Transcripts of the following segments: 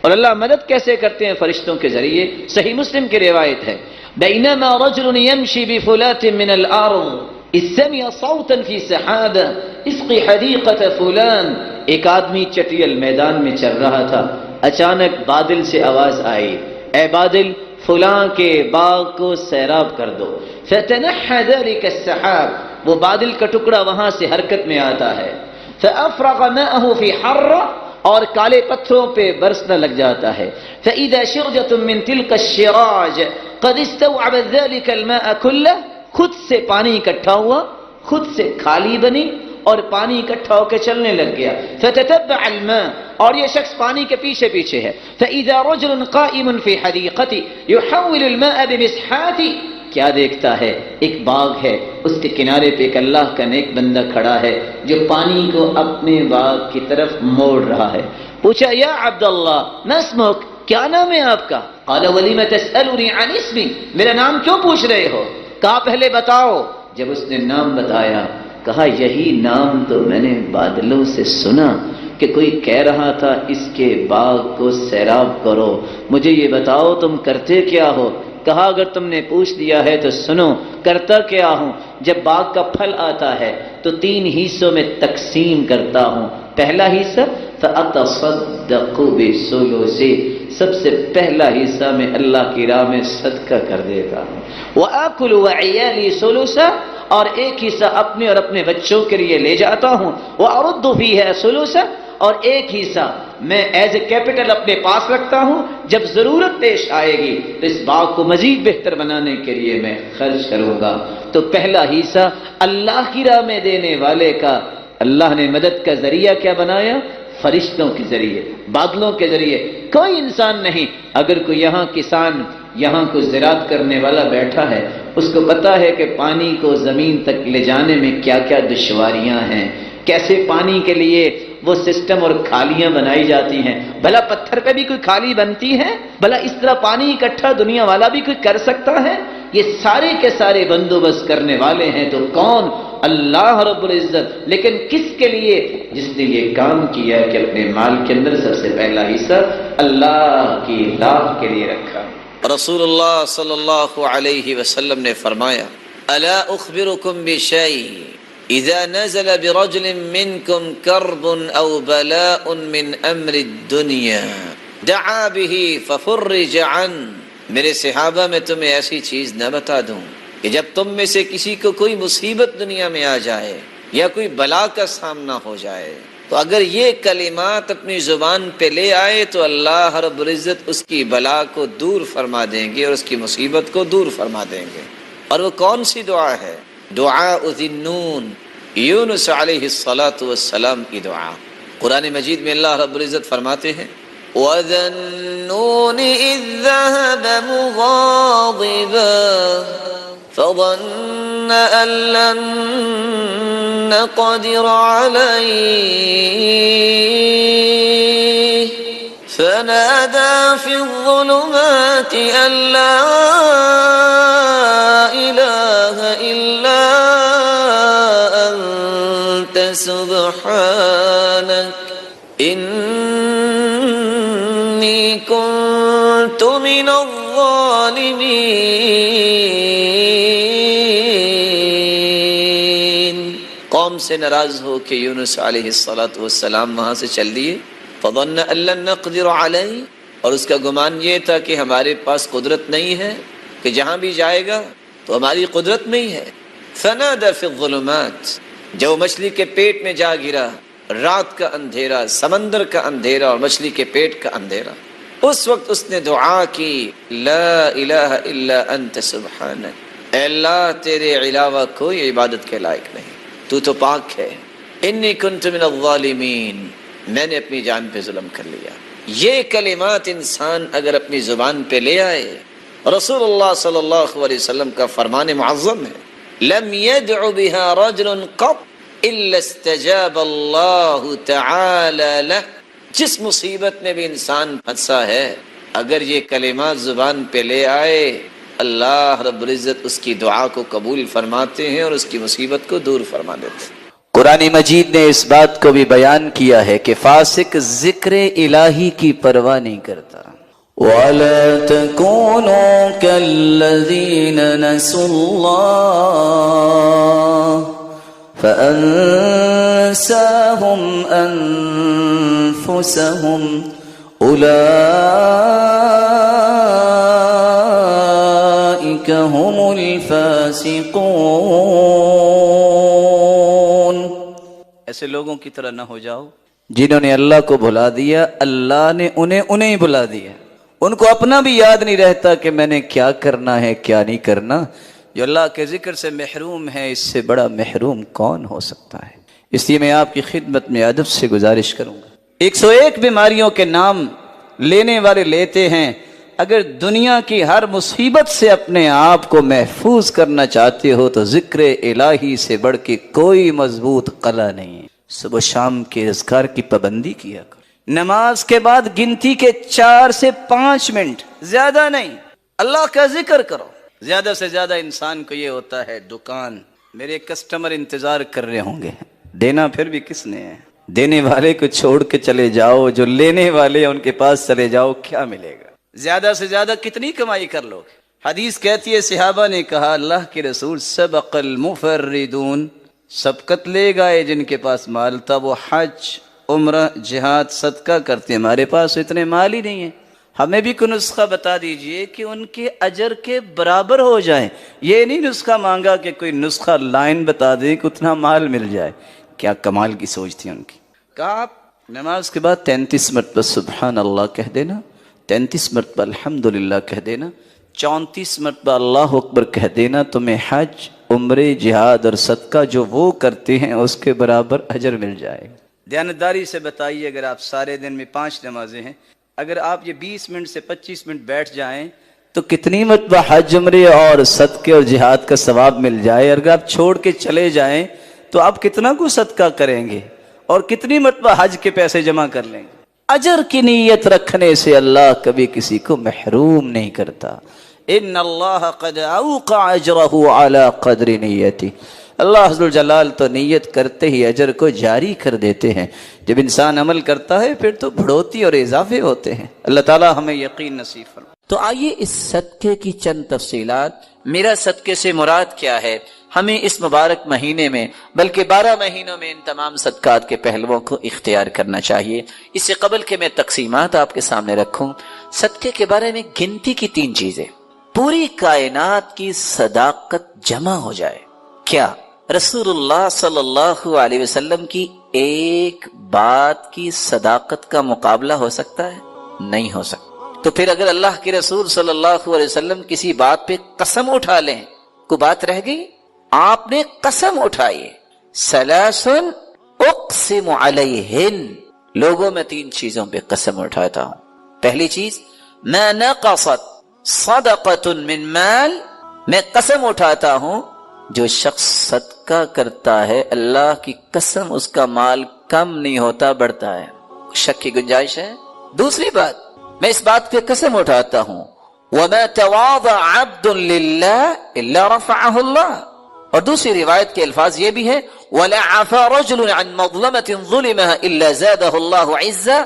اور اللہ مدد کیسے کرتے ہیں؟ فرشتوں کے ذریعے۔ صحیح مسلم کی روایت ہے، بینما رجل یمشی بفلات من الارض اذ سمع صوتا فی سحابہ اسقی حدیقۃ فلان۔ ایک آدمی چٹیل میدان میں چل رہا تھا، اچانک بادل سے آواز آئی، اے بادل فلاں کے باغ کو سیراب کر دو۔ فتنحى ذلك السحاب، وہ بادل کا ٹکڑا وہاں سے حرکت میں آتا ہے۔ فافرغ ماءه في حرة، اور کالے پتھروں پہ برسنا لگ جاتا ہے۔ فاذا شرجة من تلك الشراج قد استوعبت ذلك الماء كله، خود سے پانی اکٹھا ہوا، خود سے کھالی بنی اور پانی اکٹھا ہو کے چلنے لگ گیا۔ فتتبع الماء، اور یہ شخص پانی کے پیچھے پیچھے ہے۔ فاذا رجل قائم في حديقته يحول الماء بمسحاته، کیا دیکھتا ہے؟ ایک باغ ہے، اس کے کنارے پہ ایک اللہ کا نیک بندہ کھڑا ہے جو پانی کو اپنے باغ کی طرف موڑ رہا ہے۔ پوچھا، یا عبداللہ ما اسمک، کیا نام ہے آپ کا؟ قال ولم تسألني عن اسمي، میرا نام کیوں پوچھ رہے ہو؟ کہا پہلے بتاؤ۔ جب اس نے نام بتایا، کہا یہی نام تو میں نے بادلوں سے سنا کہ کوئی کہہ رہا تھا اس کے باغ کو سیراب کرو، مجھے یہ بتاؤ تم کرتے کیا ہو؟ کہا اگر تم نے پوچھ لیا ہے تو سنو، کرتا کیا ہوں؟ جب باغ کا پھل آتا ہے تو 3 حصوں میں تقسیم کرتا ہوں۔ پہلا حصہ فَأَتَصَدَّقُ بِثُلُثِ، سب سے پہلا حصہ میں اللہ کی راہ میں صدقہ کر دیتا ہوں۔ وَآكُلُ وَعِيَالِي ثُلُثًا، اور ایک حصہ اپنے اور اپنے بچوں کے لیے لے جاتا ہوں۔ وَأَرُدُّ فِيهَا ثُلُثًا، اور ایک حصہ میں ایز اے کیپٹل اپنے پاس رکھتا ہوں، جب ضرورت پیش آئے گی تو اس باغ کو مزید بہتر بنانے کے لیے میں خرچ کروں گا۔ تو پہلا حصہ اللہ کی راہ میں دینے والے کا اللہ نے مدد کا ذریعہ کیا بنایا؟ فرشتوں کے ذریعے، بادلوں کے ذریعے۔ کوئی انسان نہیں، اگر کوئی یہاں کسان، یہاں کوئی زراعت کرنے والا بیٹھا ہے، اس کو پتا ہے کہ پانی کو زمین تک لے جانے میں کیا کیا دشواریاں ہیں، کیسے پانی کے لیے وہ سسٹم اور کھالیاں بنائی جاتی ہیں۔ بھلا پتھر پہ بھی کوئی کھالی بنتی ہے؟ بھلا اس طرح پانی اکٹھا دنیا والا بھی کوئی کر سکتا ہے؟ یہ سارے کے سارے بندوبست کرنے والے ہیں تو کون؟ اللہ رب العزت۔ لیکن کس کے لیے؟ جس نے یہ کام کیا کہ اپنے مال کے اندر سب سے پہلا حصہ اللہ کی راہ کے لیے رکھا۔ رسول اللہ صلی اللہ علیہ وسلم نے فرمایا، الا اخبرکم بشیء اذا نزل برجل منکم کرب او بلاء من امر الدنیا دعا به ففرج عنه، میرے صحابہ میں تمہیں ایسی چیز نہ بتا دوں کہ جب تم میں سے کسی کو کوئی مصیبت دنیا میں آ جائے یا کوئی بلا کا سامنا ہو جائے تو اگر یہ کلمات اپنی زبان پہ لے آئے تو اللہ رب العزت اس کی بلا کو دور فرما دیں گے اور اس کی مصیبت کو دور فرما دیں گے۔ اور وہ کون سی دعا ہے؟ دعاء ذی النون، یونس علیہ السلام کی دعا۔ قرآن مجید میں اللہ رب العزت فرماتے ہیں، وَذَا النُّونِ إِذ ذَهَبَ مُغَاضِبًا فَظَنَّ أَن لَّن نَّقْدِرَ عَلَيْهِ فَنَادَىٰ فِي الظُّلُمَاتِ أَن لَّا إِلَٰهَ إِلَّا أَنتَ سُبْحَانَكَ إِنِّي كُنتُ مِنَ الظَّالِمِينَ۔ قوم سے ناراض ہو کہ یونس علیہ السلام وہاں سے چل دیے۔ فظن ان لن نقدر علیہ، اور اس کا گمان یہ تھا کہ ہمارے پاس قدرت نہیں ہے، کہ جہاں بھی جائے گا تو ہماری قدرت میں ہی ہے۔ فنادى في الظلمات، جب وہ مچھلی کے پیٹ میں جا گرا، رات کا اندھیرا، سمندر کا اندھیرا اور مچھلی کے پیٹ کا اندھیرا، اس وقت اس نے دعا کی، لا الہ الا انت سبحانک، اے اللہ تیرے علاوہ کوئی عبادت کے لائق نہیں، تو تو پاک ہے۔ انی کنت من الظالمین، میں نے اپنی جان پہ ظلم کر لیا۔ یہ کلمات انسان اگر اپنی زبان پہ لے آئے، رسول اللہ صلی اللہ علیہ وسلم کا فرمان معظم ہے، لم يدع بها رجل قط الا استجاب اللہ تعالی له، جس مصیبت میں بھی انسان پھنسا ہے اگر یہ کلمات زبان پہ لے آئے، اللہ رب العزت اس کی دعا کو قبول فرماتے ہیں اور اس کی مصیبت کو دور فرما دیتے ہیں۔ قرآن مجید نے اس بات کو بھی بیان کیا ہے کہ فاسق ذکر الہی کی پرواہ نہیں کرتا. وَلَا تَكُونُوا كَالَّذِينَ نَسُوا اللَّهَ فَأَنسَاهُمْ أَنفُسَهُمْ أُولَئِكَ هُمُ الْفَاسِقُونَ. ایسے لوگوں کی طرح نہ ہو جاؤ جنہوں نے اللہ کو بھلا دیا، اللہ نے انہیں ہی بھلا دیا. ان کو اپنا بھی یاد نہیں رہتا کہ میں نے کیا کرنا ہے کیا نہیں کرنا. جو اللہ کے ذکر سے محروم ہے، اس سے بڑا محروم کون ہو سکتا ہے؟ اس لیے میں آپ کی خدمت میں ادب سے گزارش کروں گا. 101 بیماریوں کے نام لینے والے لیتے ہیں. اگر دنیا کی ہر مصیبت سے اپنے آپ کو محفوظ کرنا چاہتے ہو تو ذکر الہی سے بڑھ کے کوئی مضبوط قلعہ نہیں ہے. صبح شام کے اذکار کی پابندی کیا کرو. نماز کے بعد گنتی کے 4 سے 5 منٹ، زیادہ نہیں، اللہ کا ذکر کرو. زیادہ سے زیادہ انسان کو یہ ہوتا ہے دکان، میرے کسٹمر انتظار کر رہے ہوں گے، دینا پھر بھی کس نے ہے؟ دینے والے کو چھوڑ کے چلے جاؤ، جو لینے والے ان کے پاس چلے جاؤ، کیا ملے گا؟ زیادہ سے زیادہ کتنی کمائی کر لو گے؟ حدیث کہتی ہے صحابہ نے کہا اللہ کے رسول سبق المفردون، سبقت لے گئے جن کے پاس مال تھا، وہ حج، عمرہ، جہاد، صدقہ کرتے. ہمارے پاس اتنے مال ہی نہیں ہے. ہمیں بھی کوئی نسخہ بتا دیجئے کہ ان کے اجر کے برابر ہو جائیں. یہ نہیں نسخہ مانگا کہ کوئی نسخہ لائن بتا دیں کہ اتنا مال مل جائے. کیا کمال کی سوچ تھی ان کی. کہا آپ نماز کے بعد 33 مرتبہ سبحان اللہ کہہ دینا، 33 مرتبہ الحمدللہ کہہ دینا، 34 مرتبہ اللہ اکبر کہہ دینا، تمہیں حج، عمرے، جہاد اور صدقہ جو وہ کرتے ہیں اس کے برابر اجر مل جائے. دیانتداری سے بتائیے، اگر آپ سارے دن میں 5 نمازیں ہیں، اگر آپ یہ 20 منٹ سے 25 منٹ بیٹھ جائیں تو کتنی مرتبہ حج، عمرے اور صدقے اور جہاد کا ثواب مل جائے. اگر آپ چھوڑ کے چلے جائیں تو آپ کتنا کو صدقہ کریں گے اور کتنی مرتبہ حج کے پیسے جمع کر لیں گے. اجر کی نیت رکھنے سے اللہ کبھی کسی کو محروم نہیں کرتا. ان اللہ قد اوقع اجرہ علی قدر نیتی. اللہ عز و جلال تو نیت کرتے ہی اجر کو جاری کر دیتے ہیں. جب انسان عمل کرتا ہے پھر تو بڑھوتی اور اضافے ہوتے ہیں. اللہ تعالی ہمیں یقین نصیب فرمائے. تو آئیے اس صدقے کی چند تفصیلات. میرا صدقے سے مراد کیا ہے؟ ہمیں اس مبارک مہینے میں بلکہ 12 مہینوں میں ان تمام صدقات کے پہلوؤں کو اختیار کرنا چاہیے. اس سے قبل کہ میں تقسیمات آپ کے سامنے رکھوں، صدقے کے بارے میں گنتی کی 3 چیزیں. پوری کائنات کی صداقت جمع ہو جائے. کیا رسول اللہ صلی اللہ علیہ وسلم کی ایک بات کی صداقت کا مقابلہ ہو سکتا ہے؟ نہیں ہو سکتا. تو پھر اگر اللہ کے رسول صلی اللہ علیہ وسلم کسی بات پہ قسم اٹھا لیں، کوئی بات رہ گئی؟ آپ نے قسم اٹھائی. سلاسن اقسم علیہن، لوگوں میں 3 چیزوں پہ قسم اٹھاتا ہوں. پہلی چیز، ما نقصت صدقۃ من مال، میں قسم اٹھاتا ہوں جو شخص صدقہ کرتا ہے اللہ کی قسم اس کا مال کم نہیں ہوتا، بڑھتا ہے. شک کی گنجائش ہے؟ دوسری بات، میں اس بات پہ قسم اٹھاتا ہوں وَمَا تَوَاضَعَ عَبْدٌ لِلَّهِ إِلَّا رَفَعَهُ اللَّهُ. اور دوسری روایت کے الفاظ یہ بھی ہے وَلَا عَفَى رَجُلٌ عَنْ مَظْلَمَةٍ ظُلِمَهَا إِلَّا زَادَهُ اللَّهُ عِزًّا.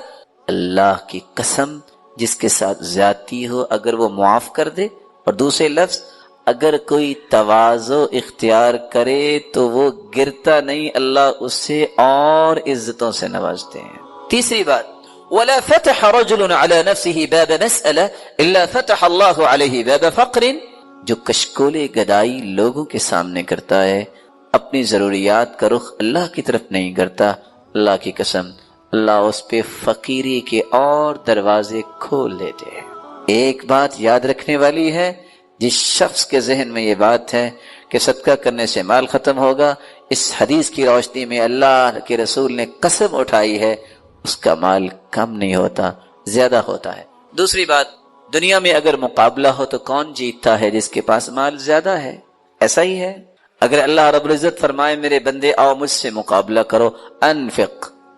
اللہ کی قسم، جس کے ساتھ زیادتی ہو اگر وہ معاف کر دے. اور دوسرے لفظ، اگر کوئی تواضع اختیار کرے تو وہ گرتا نہیں، اللہ اسے اور عزتوں سے نوازتے ہیں. تیسری بات، وَلَا فَتَحَ رَجُلٌ عَلَى نَفْسِهِ بَابَ مَسْأَلَةٍ إِلَّا فَتَحَ اللَّهُ عَلَيْهِ بَابَ فَقْرٍ. جو کشکول گدائی لوگوں کے سامنے کرتا ہے، اپنی ضروریات کا رخ اللہ کی طرف نہیں کرتا، اللہ کی قسم اللہ اس پہ فقیری کے اور دروازے کھول دیتے ہیں. ایک بات یاد رکھنے والی ہے، جس شخص کے ذہن میں یہ بات ہے کہ صدقہ کرنے سے مال ختم ہوگا، اس حدیث کی روشنی میں اللہ کے رسول نے قسم اٹھائی ہے اس کا مال کم نہیں ہوتا، زیادہ ہوتا ہے. دوسری بات، دنیا میں اگر مقابلہ ہو تو کون جیتتا ہے؟ جس کے پاس مال زیادہ ہے. ایسا ہی ہے. اگر اللہ رب العزت فرمائے میرے بندے آؤ مجھ سے مقابلہ کرو،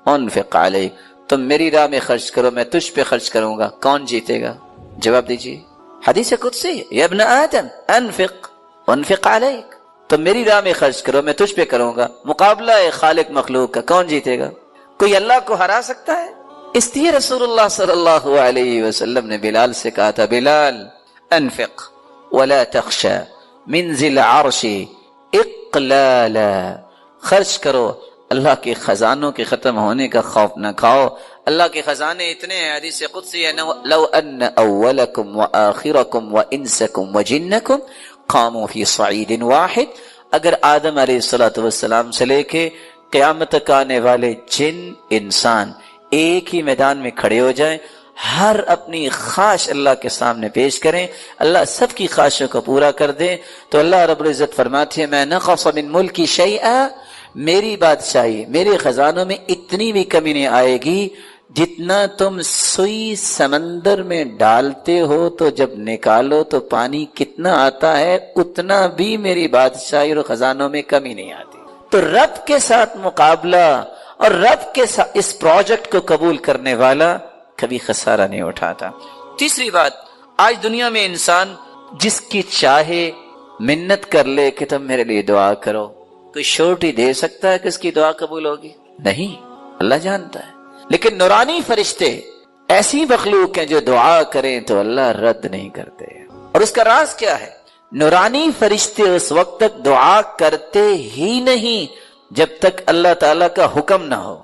انفق علیک، تم میری راہ میں خرچ کرو میں تجھ پہ خرچ کروں گا، کون جیتے گا؟ جواب دیجیے. حدیث قدسی، یا ابن آدم انفق علیک، تو میری راہ میں خرچ کرو، میں تجھ پہ کروں گا۔ مقابلہ ہے خالق مخلوق کا، کون جیتے گا؟ کوئی اللہ کو ہرا سکتا ہے؟ اس لیے رسول اللہ صلی اللہ علیہ وسلم نے بلال سے کہا تھا، بلال انفق ولا تخشى من ذی العرش اقلالا، خرچ کرو، اللہ کے خزانوں کے ختم ہونے کا خوف نہ کھاؤ۔ اللہ کے خزانے اتنے ہیں، حدیث قدسی ہے، لو ان اولکم وآخرکم وانسکم وجنکم قاموا فی صعید واحد، اگر آدم علیہ السلام سے لے کے قیامت تک آنے والے جن انسان ایک ہی میدان میں کھڑے ہو جائیں، ہر اپنی خواہش اللہ کے سامنے پیش کریں، اللہ سب کی خواہشوں کو پورا کر دے، تو اللہ رب العزت فرماتے ہیں میں نقص من ملکی شیئا، میری بادشاہی میرے خزانوں میں اتنی بھی کمی نہیں آئے گی، جتنا تم سوئی سمندر میں ڈالتے ہو تو جب نکالو تو پانی کتنا آتا ہے، اتنا بھی میری بادشاہی اور خزانوں میں کمی نہیں آتی۔ تو رب کے ساتھ مقابلہ اور رب کے ساتھ اس پروجیکٹ کو قبول کرنے والا کبھی خسارہ نہیں اٹھاتا۔ تیسری بات، آج دنیا میں انسان جس کی چاہے منت کر لے کہ تم میرے لیے دعا کرو، کوئی شورٹی دے سکتا ہے کہ اس کی دعا قبول ہوگی؟ نہیں، اللہ جانتا ہے۔ لیکن نورانی فرشتے ایسی مخلوق ہیں جو دعا کریں تو اللہ رد نہیں کرتے، اور اس کا راز کیا ہے؟ نورانی فرشتے اس وقت تک دعا کرتے ہی نہیں جب تک اللہ تعالیٰ کا حکم نہ ہو،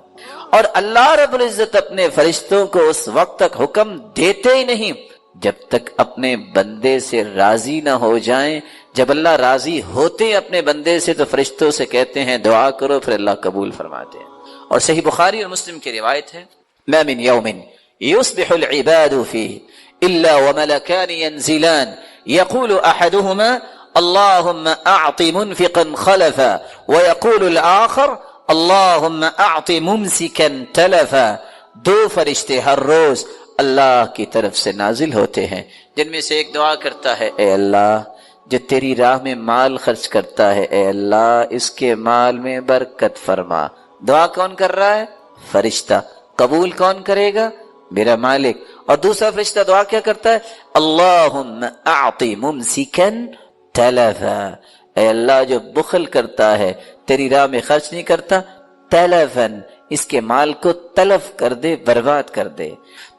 اور اللہ رب العزت اپنے فرشتوں کو اس وقت تک حکم دیتے ہی نہیں جب تک اپنے بندے سے راضی نہ ہو جائیں۔ جب اللہ راضی ہوتے اپنے بندے سے تو فرشتوں سے کہتے ہیں دعا کرو، پھر اللہ قبول فرماتے ہیں۔ اور صحیح بخاری اور مسلم کی روایت ہے، ما من یوم یصبح العباد فیہ الا وملکان ینزلان یقول احدهما اللهم اعط منفقا خلفا ويقول الاخر اللهم اعط ممسكا تلفا، دو فرشتے ہر روز اللہ کی طرف سے نازل ہوتے ہیں، جن میں سے ایک دعا کرتا ہے، اے اللہ جو تیری راہ میں مال خرچ کرتا ہے، اے اللہ اس کے مال میں برکت فرما۔ دعا کون کر رہا ہے؟ فرشتہ۔ قبول کون کرے گا؟ میرا مالک۔ اور دوسرا فرشتہ دعا کیا کرتا ہے؟ اللہم اعطی ممسکا تلفا، اے اللہ جو بخل کرتا ہے، تیری راہ میں خرچ نہیں کرتا، تلفن، اس کے مال کو تلف کر دے، برباد کر دے۔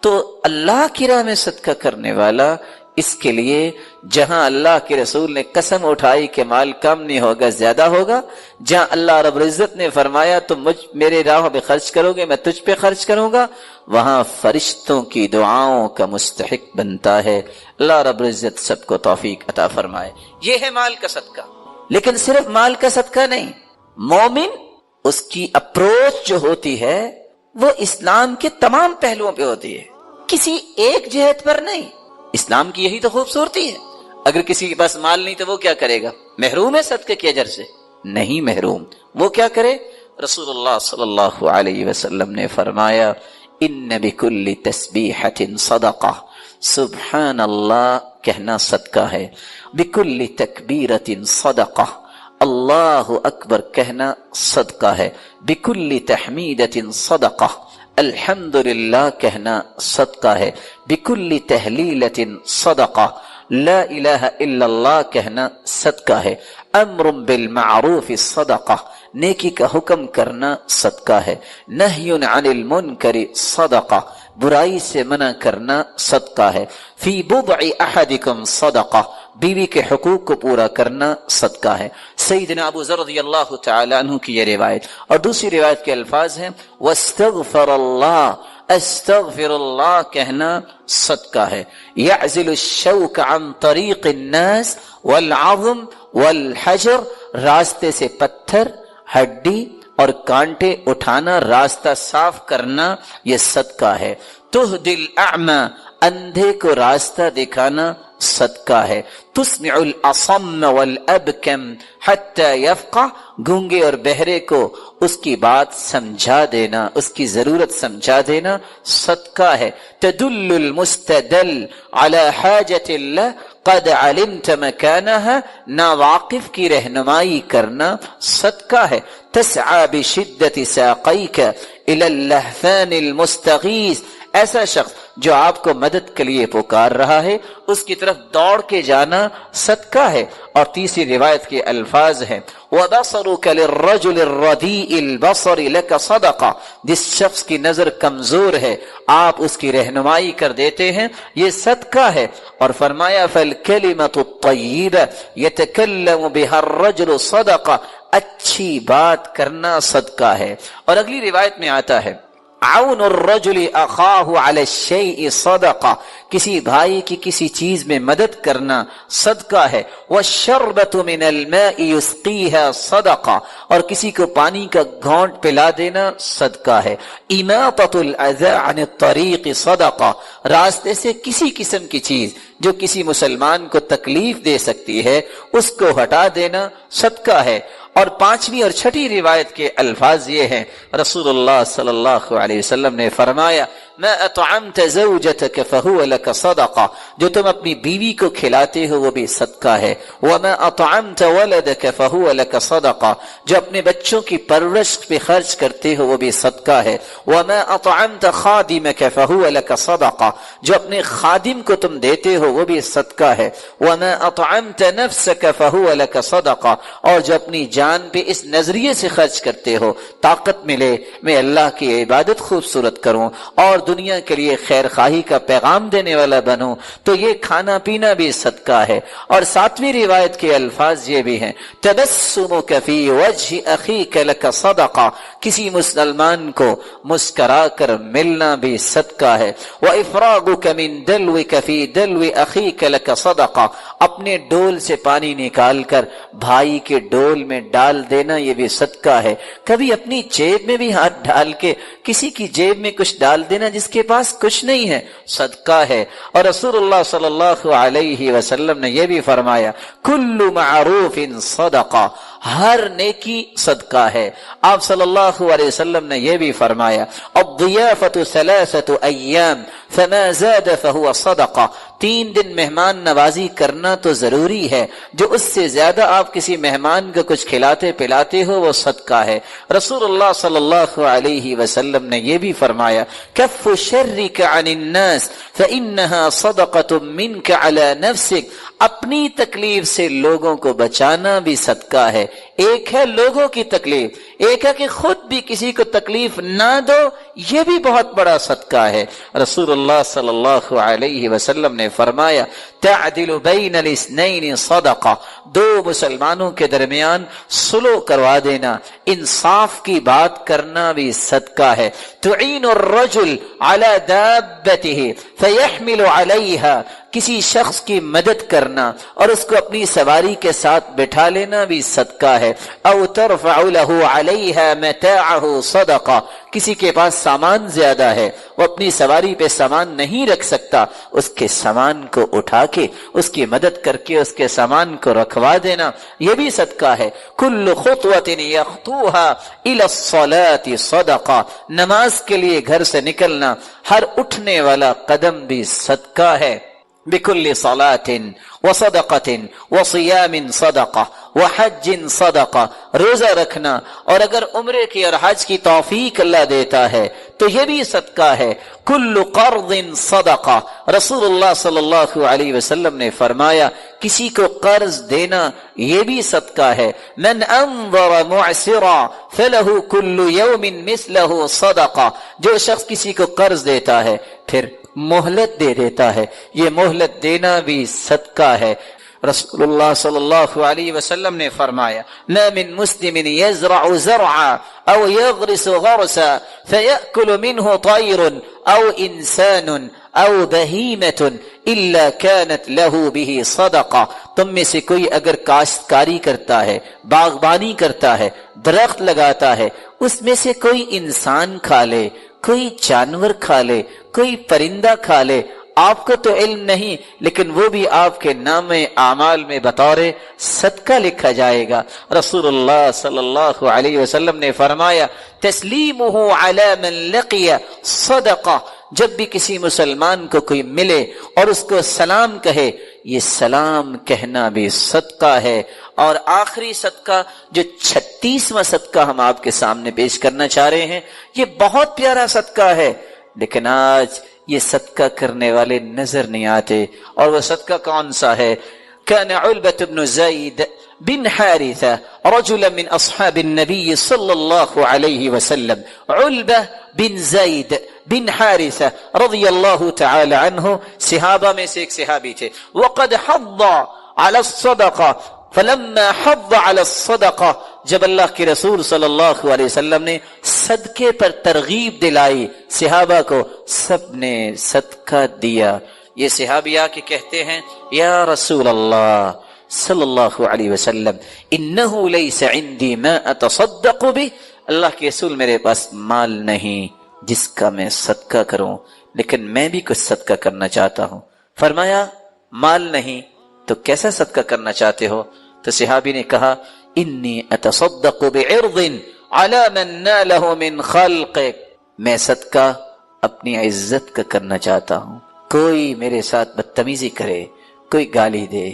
تو اللہ کی راہ میں صدقہ کرنے والا، اس کے لیے جہاں اللہ کے رسول نے قسم اٹھائی کہ مال کم نہیں ہوگا زیادہ ہوگا، جہاں اللہ رب العزت نے فرمایا تم میرے راہ پہ خرچ کرو گے میں تجھ پہ خرچ کروں گا، وہاں فرشتوں کی دعاؤں کا مستحق بنتا ہے۔ اللہ رب العزت سب کو توفیق عطا فرمائے۔ یہ ہے مال کا صدقہ۔ لیکن صرف مال کا صدقہ نہیں، مومن اس کی اپروچ جو ہوتی ہے وہ اسلام کے تمام پہلوؤں پہ ہوتی ہے، کسی ایک جہت پر نہیں۔ اسلام کی یہی تو خوبصورتی ہے۔ اگر کسی کے پاس مال نہیں تو وہ کیا کرے گا؟ محروم ہے صدقے کے اجر سے؟ نہیں محروم۔ وہ کیا کرے؟ رسول اللہ صلی اللہ علیہ وسلم نے فرمایا ان بکل تسبیحۃ صدقہ، سبحان اللہ کہنا صدقہ ہے، بکل تکبیرۃ صدقہ، اللہ اکبر کہنا صدقہ ہے، بکل تحمیدۃ صدقہ، الحمدللہ کہنا صدقہ ہے، بکل تہلیلۃ صدقہ، لا الہ الا اللہ کہنا صدقہ ہے، امر بالمعروف صدقہ، نیکی کا حکم کرنا صدقہ ہے، نہی عن المنکر صدقہ، برائی سے منع کرنا صدقہ ہے، فی بضع احدکم صدقہ، بیوی کے حقوق کو پورا کرنا صدقہ ہے۔ سیدنا ابو ذر رضی اللہ تعالی عنہ کی یہ روایت، اور دوسری روایت کے الفاظ ہیں واستغفر اللہ، استغفر اللہ کہنا صدقہ ہے، یعزل الشوک عن طریق الناس والعظم والحجر، راستے سے پتھر، ہڈی اور کانٹے اٹھانا، راستہ صاف کرنا، یہ صدقہ ہے، تہدی الاعمى، اندھے کو راستہ دکھانا صدقہ ہے، تسمع الاصم والابکم حتی یفقہ، گونگے اور بہرے کو اس کی بات سمجھا دینا، اس کی ضرورت سمجھا دینا صدقہ ہے، تدل المستدل علی حاجت اللہ قد علمت مکانها، ناواقف کی رہنمائی کرنا صدقہ ہے، تسعى بشدت ساقیک الى اللهفان المستغیث، ایسا شخص جو آپ کو مدد کے لیے پکار رہا ہے اس کی طرف دوڑ کے جانا صدقہ ہے۔ اور تیسری روایت کے الفاظ ہیں وَبَصَرُكَ لِلرَّجُلِ الرَّدِيءِ الْبَصَرِ لَكَ صَدَقَةٌ، جس شخص کی نظر کمزور ہے آپ اس کی رہنمائی کر دیتے ہیں، یہ صدقہ ہے۔ اور فرمایا فَالْكَلِمَةُ الطَّيِّبَةُ يَتَكَلَّمُ بِهَا الرَّجُلُ صَدَقَةٌ، اچھی بات کرنا صدقہ ہے۔ اور اگلی روایت میں آتا ہے عون الرجل اخاہ علی الشیء صدقہ، کسی بھائی کی کسی چیز میں مدد کرنا صدقہ ہے۔ والشربۃ من الماء یسقیها صدقہ، اور کسی کو پانی کا گھونٹ پلا دینا صدقہ ہے۔ اماطۃ الاذى عن الطریق صدقہ، راستے سے کسی قسم کی چیز جو کسی مسلمان کو تکلیف دے سکتی ہے اس کو ہٹا دینا صدقہ ہے۔ اور پانچویں اور چھٹی روایت کے الفاظ یہ ہیں، رسول اللہ صلی اللہ علیہ وسلم نے فرمایا ما اطعمت زوجتك فهو لك صدقہ، جو تم اپنی بیوی کو کھلاتے ہو وہ بھی صدقہ ہے۔ وما اطعمت ولدك فهو لك صدقہ، جو اپنے بچوں کی پرورش پہ خرچ کرتے ہو وہ بھی صدقہ ہے۔ وما اطعمت خادمك فهو لك صدقہ، جو اپنے خادم کو تم دیتے ہو وہ بھی صدقہ ہے۔ وما اطعمت نفسك فهو لك صدقہ، اور جو اپنی جان پہ اس نظریے سے خرچ کرتے ہو طاقت ملے میں اللہ کی عبادت خوبصورت کروں اور دنیا کے لیے خیر خواہی کا پیغام دینے والا بنوں، تو یہ کھانا پینا بھی صدقہ ہے۔ اور ساتویں روایت کے الفاظ یہ بھی ہیں تبسمک فی وجہ اخیک لک صدقہ، کسی مسلمان کو مسکرا کر ملنا بھی صدقہ ہے۔ وافراغک من دلوک فی دلو اخیک لک صدقہ، اپنے ڈول سے پانی نکال کر بھائی کے ڈول میں ڈال دینا یہ بھی صدقہ ہے۔ کبھی اپنی جیب میں بھی ہاتھ ڈال کے کسی کی جیب میں کچھ ڈال دینا جس کے پاس کچھ نہیں ہے صدقہ ہے۔ اور رسول اللہ صلی اللہ علیہ وسلم نے یہ بھی فرمایا کل معروف صدقہ، ہر نیکی صدقہ ہے۔ آپ صلی اللہ علیہ وسلم نے یہ بھی فرمایا الضیافۃ ثلاثۃ ایام فما زاد فهو صدقہ، 3 دن مہمان نوازی کرنا تو ضروری ہے، جو اس سے زیادہ آپ کسی مہمان کو کچھ کھلاتے پلاتے ہو وہ صدقہ ہے۔ رسول اللہ صلی اللہ علیہ وسلم نے یہ بھی فرمایا کف شرک عن الناس فإنها صدقۃ منک علی نفسک، اپنی تکلیف سے لوگوں کو بچانا بھی صدقہ ہے۔ ایک ہے لوگوں کی تکلیف، ایک ہے کہ خود بھی کسی کو تکلیف نہ دو، یہ بھی بہت بڑا صدقہ ہے۔ رسول اللہ صلی اللہ علیہ وسلم نے فرمایا تعدل بین الاثنین صدقہ، 2 مسلمانوں کے درمیان صلح کروا دینا، انصاف کی بات کرنا بھی صدقہ ہے۔ تعین الرجل علی دابتہ فیحمل علیہا، کسی شخص کی مدد کرنا اور اس کو اپنی سواری کے ساتھ بٹھا لینا بھی صدقہ ہے۔ او ترفع له علیہا متاعہ صدقہ، کسی کے پاس سامان زیادہ ہے وہ اپنی سواری پہ سامان نہیں رکھ سکتا، اس کے سامان کو اٹھا کے اس کی مدد کر کے اس کے سامان کو رکھوا دینا یہ بھی صدقہ ہے۔ کل خطوۃ یخطوها الی الصلاۃ صدقہ، نماز کے لیے گھر سے نکلنا ہر اٹھنے والا قدم بھی صدقہ ہے۔ بكل صلاة وصدقة وصيام صدقة وحج صدقة، روزہ رکھنا اور اگر عمرے کی اور حج کی توفیق اللہ دیتا ہے تو یہ بھی صدقہ ہے۔ کل قرض صدقہ، رسول اللہ صلی اللہ علیہ وسلم نے فرمایا کسی کو قرض دینا یہ بھی صدقہ ہے۔ من انظر معسرا فله كل يوم مثله صدقہ، جو شخص کسی کو قرض دیتا ہے پھر مہلت دے دیتا ہے یہ مہلت دینا بھی صدقہ ہے۔ رسول اللہ صلی اللہ علیہ وسلم نے فرمایا ما من مسلم يزرع زرعا او يغرس غرسا فيأكل منه طير او انسان او بہیمة الا كانت له به صدقہ، تم میں سے کوئی اگر کاشتکاری کرتا ہے، باغبانی کرتا ہے، درخت لگاتا ہے، اس میں سے کوئی انسان کھا لے، کوئی جانور کھا لے، کوئی پرندہ کھا لے، آپ کو تو علم نہیں لیکن وہ بھی آپ کے نام اعمال میں بطور صدقہ لکھا جائے گا۔ رسول اللہ صلی اللہ علیہ وسلم نے فرمایا تسلیمہ علی من لقی صدقہ، جب بھی کسی مسلمان کو کوئی ملے اور اس کو سلام کہے یہ سلام کہنا بھی صدقہ ہے۔ اور آخری صدقہ جو 36واں صدقہ ہم آپ کے سامنے پیش کرنا چاہ رہے ہیں یہ بہت پیارا صدقہ ہے۔ لیکن آج یہ صدقہ کرنے والے نظر نہیں آتے. اور وہ صدقہ کون سا ہے؟ كان علبة بن زيد بن حارثة رجلا من أصحاب النبي صلى الله عليه وسلم. علبة بن زيد بن حارثة رضي الله تعالى عنه صحابہ میں سے ایک صحابی تھے. وقد حض على الصدقة فلما حض على الصدقة جب اللہ کے رسول صلی اللہ علیہ وسلم نے صدقے پر ترغیب دلائی صحابہ کو، سب نے صدقہ دیا. یہ صحابی آ کے کہتے ہیں یا رسول اللہ صلی اللہ علیہ وسلم انہو لیس عندی ما اتصدق بہ، اللہ کے رسول میرے پاس مال نہیں جس کا میں صدقہ کروں، لیکن میں بھی کچھ صدقہ کرنا چاہتا ہوں. فرمایا مال نہیں تو کیسا صدقہ کرنا چاہتے ہو؟ تو صحابی نے کہا انی اتصدق بعرض علی من نالہ من خلقک، میں صدقہ اپنی عزت کا کرنا چاہتا ہوں. کوئی میرے ساتھ بدتمیزی کرے، کوئی گالی دے،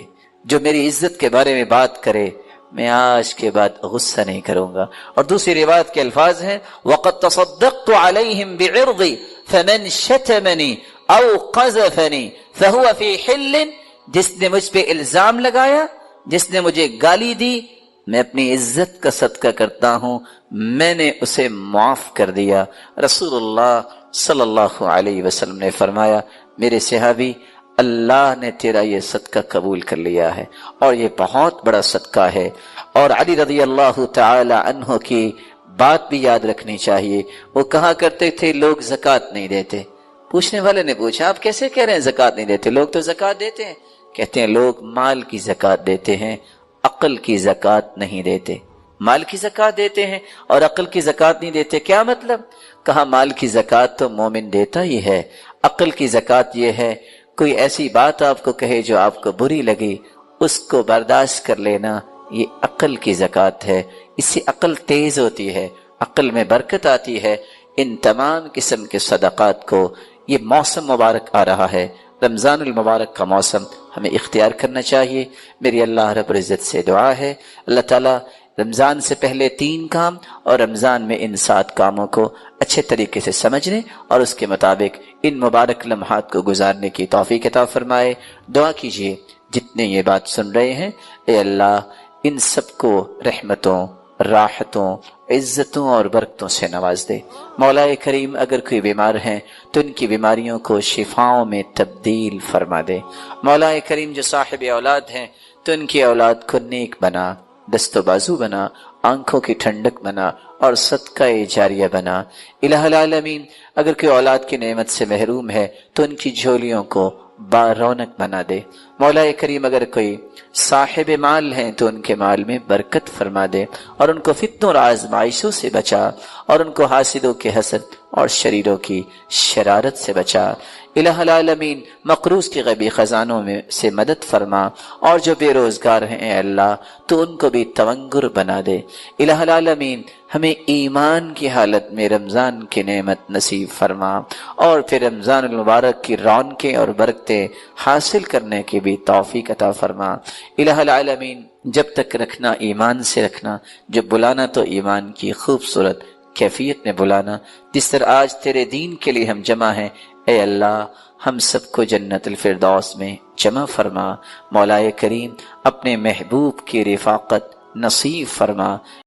جو میری عزت کے بارے میں بات کرے، میں آج کے بعد غصہ نہیں کروں گا. اور دوسری روایت کے الفاظ ہیں وَقَدْ تَصَدَّقْتُ عَلَيْهِمْ بِعِرْضِ فَمَنْ شَتَمَنِي أَوْ قَذَفَنِي فَهُوَ فِي حِلٍّ، جس نے مجھ پہ الزام لگایا، جس نے مجھے گالی دی، میں اپنی عزت کا صدقہ کرتا ہوں، میں نے اسے معاف کر دیا. رسول اللہ صلی اللہ علیہ وسلم نے فرمایا میرے صحابی اللہ نے تیرا یہ صدقہ قبول کر لیا ہے اور یہ بہت بڑا صدقہ ہے. اور علی رضی اللہ تعالی عنہ کی بات بھی یاد رکھنی چاہیے. وہ کہا کرتے تھے لوگ زکوٰۃ نہیں دیتے. پوچھنے والے نے پوچھا آپ کیسے کہہ رہے ہیں زکوٰۃ نہیں دیتے؟ لوگ تو زکوٰۃ دیتے ہیں. کہتے ہیں لوگ مال کی زکوٰۃ دیتے ہیں، عقل کی زکوٰۃ نہیں دیتے. مال کی زکوٰۃ دیتے ہیں اور عقل کی زکوٰۃ نہیں دیتے. کیا مطلب؟ کہا مال کی زکوٰۃ تو مومن دیتا ہی ہے، عقل کی زکوٰۃ یہ ہے کوئی ایسی بات آپ کو کہے جو آپ کو بری لگی، اس کو برداشت کر لینا، یہ عقل کی زکوٰۃ ہے. اس سے عقل تیز ہوتی ہے، عقل میں برکت آتی ہے. ان تمام قسم کے صدقات کو یہ موسم مبارک آ رہا ہے، رمضان المبارک کا موسم ہمیں اختیار کرنا چاہیے. میری اللہ رب العزت سے دعا ہے اللہ تعالیٰ رمضان سے پہلے 3 کام اور رمضان میں ان 7 کاموں کو اچھے طریقے سے سمجھنے اور اس کے مطابق ان مبارک لمحات کو گزارنے کی توفیق عطا فرمائے. دعا کیجئے جتنے یہ بات سن رہے ہیں، اے اللہ ان سب کو رحمتوں، راحتوں، عزتوں اور برکتوں سے نواز دے. مولا کریم اگر کوئی بیمار ہیں تو ان کی بیماریوں کو شفاؤں میں تبدیل فرما دے. مولا کریم جو صاحب اولاد ہیں تو ان کی اولاد کو نیک بنا، دست و بازو بنا، آنکھوں کی ٹھنڈک بنا اور صدقہ جاریہ بنا. الہ العالمین اگر کوئی اولاد کی نعمت سے محروم ہے تو ان کی جھولیوں کو بارونق بنا دے. مولا کریم اگر کوئی صاحب مال ہیں تو ان کے مال میں برکت فرما دے اور ان کو فتنوں اور آزمائشوں سے بچا اور ان کو حاسدوں کے حسد اور شریروں کی شرارت سے بچا. الہ العالمین مقروض کے غیبی خزانوں میں سے مدد فرما اور جو بے روزگار ہیں اے اللہ تو ان کو بھی تونگر بنا دے. الہ العالمین ہمیں ایمان کی حالت میں رمضان کی نعمت نصیب فرما اور پھر رمضان المبارک کی رونقیں اور برکتیں حاصل کرنے کی بھی توفیق عطا فرما. الہ العالمین جب تک رکھنا ایمان سے رکھنا، جب بلانا تو ایمان کی خوبصورت کیفیت میں بلانا. جس طرح آج تیرے دین کے لیے ہم جمع ہیں اے اللہ ہم سب کو جنت الفردوس میں جمع فرما. مولا کریم اپنے محبوب کی رفاقت نصیب فرما.